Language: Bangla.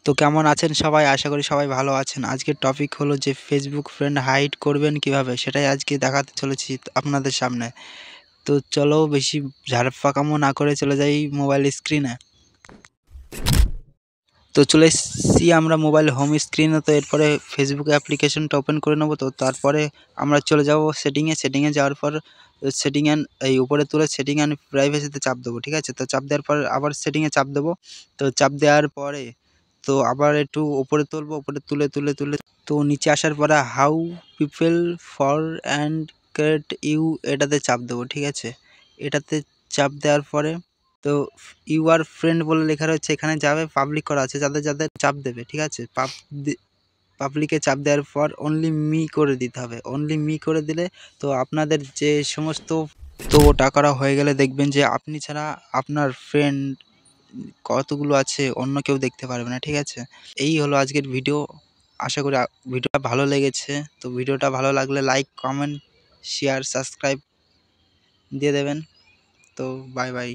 তো কেমন আছেন সবাই? আশা করি সবাই ভালো আছেন। আজকের টপিক হলো যে ফেসবুক ফ্রেন্ড হাইড করবেন কিভাবে? সেটাই আজকে দেখাতে চলেছি আপনাদের সামনে। তো চলো বেশি ঝাড়ফাকামো না করে চলে যাই মোবাইল স্ক্রিনে। তো চলে এসেছি আমরা মোবাইল হোম স্ক্রিনে। তো এরপরে ফেসবুক অ্যাপ্লিকেশনটা ওপেন করে নেব। তো তারপরে আমরা চলে যাব সেটিংয়ে যাওয়ার পর সেটিং অ্যান্ড এই উপরে তুলে সেটিং অ্যান্ড প্রাইভেসিতে চাপ দেবো, ঠিক আছে? তো চাপ দেওয়ার পর আবার সেটিংয়ে চাপ দেবো। তো চাপ দেওয়ার পরে তো আবার একটু উপরে তুলবো, উপরে তুলে তো নিচে আসার পরে how people for and create you এটাতে চাপ দেবো, ঠিক আছে? এটাতে চাপ দেওয়ার পরে তো ইউ আর ফ্রেন্ড বলে লেখা রয়েছে, এখানে যাবে পাবলিক করা আছে, যাদের চাপ দেবে, ঠিক আছে? পাবলিকে চাপ দেওয়ার পর অনলি মি করে দিতে হবে। অনলি মি করে দিলে তো আপনাদের যে সমস্ত তো ওটা করা হয়ে গেলে দেখবেন যে আপনি ছাড়া আপনার ফ্রেন্ড কতগুলো আছে অন্য কেউ দেখতে পারবে না, ঠিক আছে? এই হলো আজকের ভিডিও। আশা করি ভিডিওটা ভালো লেগেছে। তো ভিডিওটা ভালো লাগলে লাইক, কমেন্ট, শেয়ার, সাবস্ক্রাইব দিয়ে দেবেন। তো বাই বাই।